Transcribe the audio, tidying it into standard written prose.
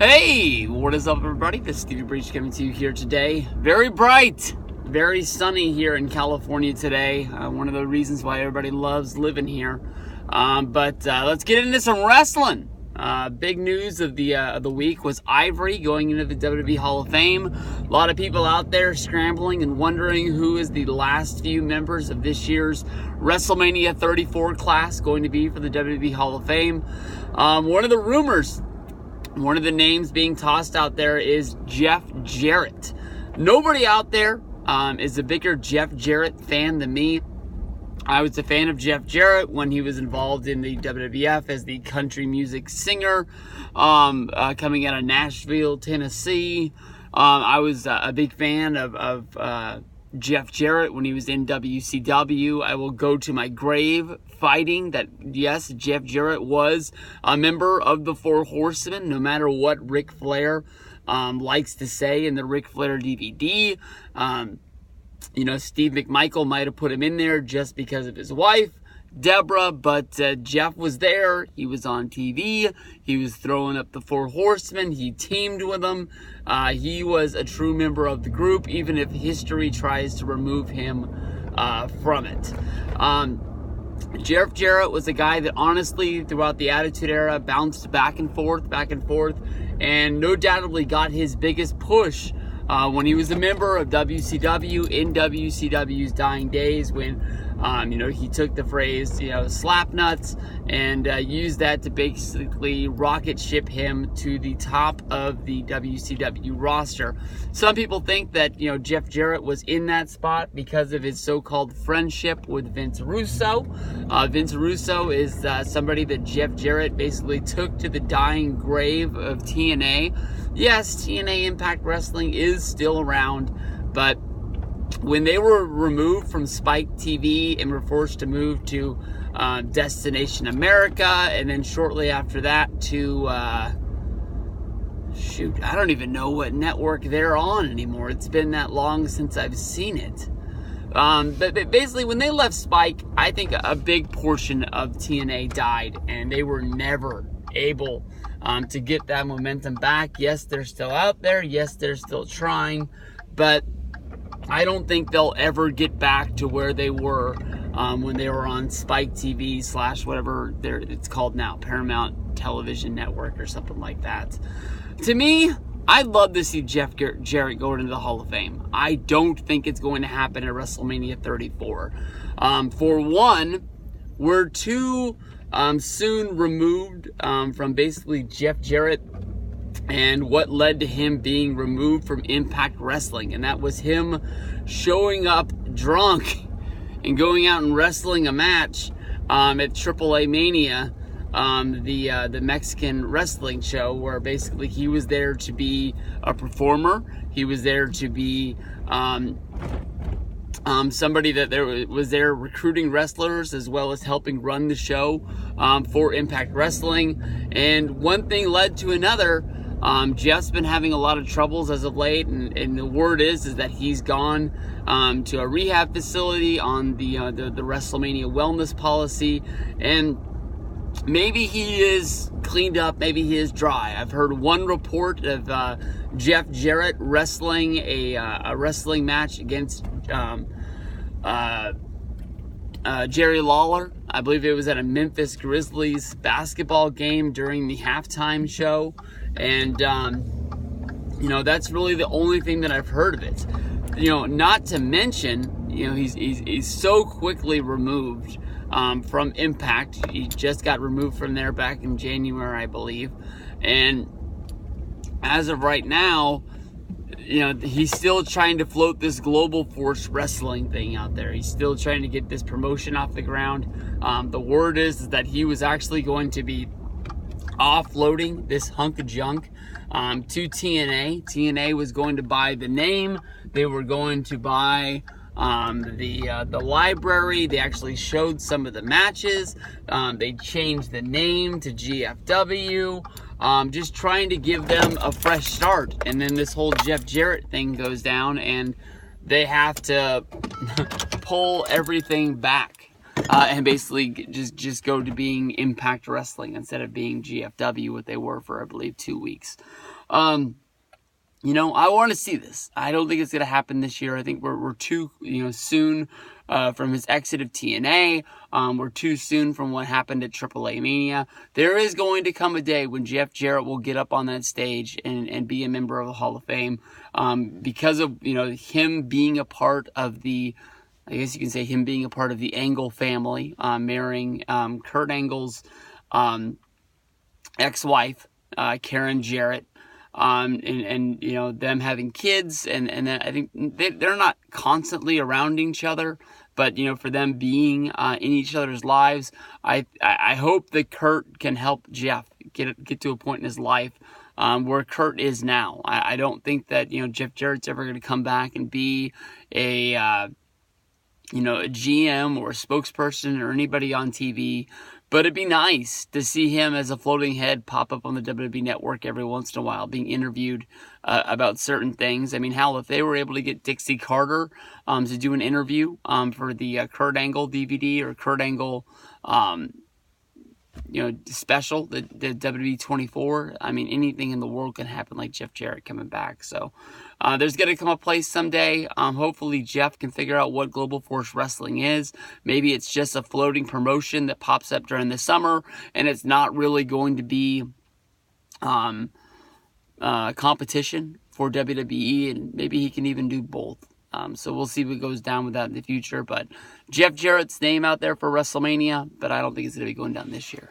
Hey, what is up, everybody? This is Stevie Breach coming to you here today. Very bright, very sunny here in California today. One of the reasons why everybody loves living here. But let's get into some wrestling. Big news of the week was Ivory going into the WWE Hall of Fame. A lot of people out there scrambling and wondering who is the last few members of this year's Wrestlemania 34 class going to be for the WWE Hall of Fame. One of the rumors, one of the names being tossed out there is Jeff Jarrett. Nobody out there is a bigger Jeff Jarrett fan than me. I was a fan of Jeff Jarrett when he was involved in the WWF as the country music singer, coming out of Nashville, Tennessee. I was a big fan of Jeff Jarrett when he was in WCW. I will go to my grave fighting that, yes, Jeff Jarrett was a member of the Four Horsemen, no matter what Ric Flair likes to say in the Ric Flair DVD. Steve McMichael might have put him in there just because of his wife, Deborah, but Jeff was there. He was on TV. He was throwing up the Four Horsemen. He teamed with them. He was a true member of the group, even if history tries to remove him from it. Jeff Jarrett was a guy that honestly, throughout the Attitude Era, bounced back and forth, and no doubtly got his biggest push when he was a member of WCW in WCW's dying days, when he took the phrase, slap nuts, and used that to basically rocket ship him to the top of the WCW roster. Some people think that, Jeff Jarrett was in that spot because of his so-called friendship with Vince Russo. Vince Russo is somebody that Jeff Jarrett basically took to the dying grave of TNA. Yes, TNA Impact Wrestling is still around, but when they were removed from Spike TV and were forced to move to Destination America, and then shortly after that to, I don't even know what network they're on anymore. It's been that long since I've seen it. But basically, when they left Spike, I think a big portion of TNA died, and they were never able to get that momentum back. Yes, they're still out there. Yes, they're still trying, but I don't think they'll ever get back to where they were when they were on Spike TV / whatever it's called now, Paramount Television Network or something like that. To me, I'd love to see Jeff Jarrett go into the Hall of Fame. I don't think it's going to happen at WrestleMania 34. For one, we're too soon removed from basically Jeff Jarrett and what led to him being removed from Impact Wrestling, and that was him showing up drunk and going out and wrestling a match at AAA Mania, the Mexican wrestling show, where basically he was there to be a performer. He was there to be somebody that was there recruiting wrestlers as well as helping run the show for Impact Wrestling. And one thing led to another. Jeff's been having a lot of troubles as of late, and the word is that he's gone to a rehab facility on the WrestleMania wellness policy, and maybe he is cleaned up, maybe he is dry. I've heard one report of Jeff Jarrett wrestling a wrestling match against Jerry Lawler. I believe it was at a Memphis Grizzlies basketball game during the halftime show. And, that's really the only thing that I've heard of it. Not to mention, he's so quickly removed from Impact. He just got removed from there back in January, I believe. And as of right now, he's still trying to float this Global Force Wrestling thing out there. He's still trying to get this promotion off the ground. The word is that he was actually going to be offloading this hunk of junk to TNA. TNA was going to buy the name. They were going to buy the library. They actually showed some of the matches. They changed the name to GFW. Just trying to give them a fresh start. And then this whole Jeff Jarrett thing goes down, and they have to pull everything back. and basically just go to being Impact Wrestling instead of being GFW, what they were for, I believe, 2 weeks. I want to see this. I don't think it's going to happen this year. I think we're too, soon from his exit of TNA. We're too soon from what happened at AAA Mania. There is going to come a day when Jeff Jarrett will get up on that stage and be a member of the Hall of Fame, because of, him being a part of the, I guess you can say him being a part of the Angle family, marrying Kurt Angle's ex-wife, Karen Jarrett. And them having kids, and then I think they're not constantly around each other, but for them being in each other's lives, I hope that Kurt can help Jeff get to a point in his life where Kurt is now. I don't think that Jeff Jarrett's ever going to come back and be a a GM or a spokesperson or anybody on TV. But it'd be nice to see him as a floating head pop up on the WWE Network every once in a while, being interviewed about certain things. I mean, hell, if they were able to get Dixie Carter to do an interview for the Kurt Angle DVD or Kurt Angle, special, the WWE 24, I mean, anything in the world can happen, like Jeff Jarrett coming back. So there's going to come a place someday. Hopefully Jeff can figure out what Global Force Wrestling is. Maybe it's just a floating promotion that pops up during the summer, and it's not really going to be competition for WWE, and maybe he can even do both. So we'll see what goes down with that in the future. But Jeff Jarrett's name out there for WrestleMania, but I don't think it's going to be going down this year.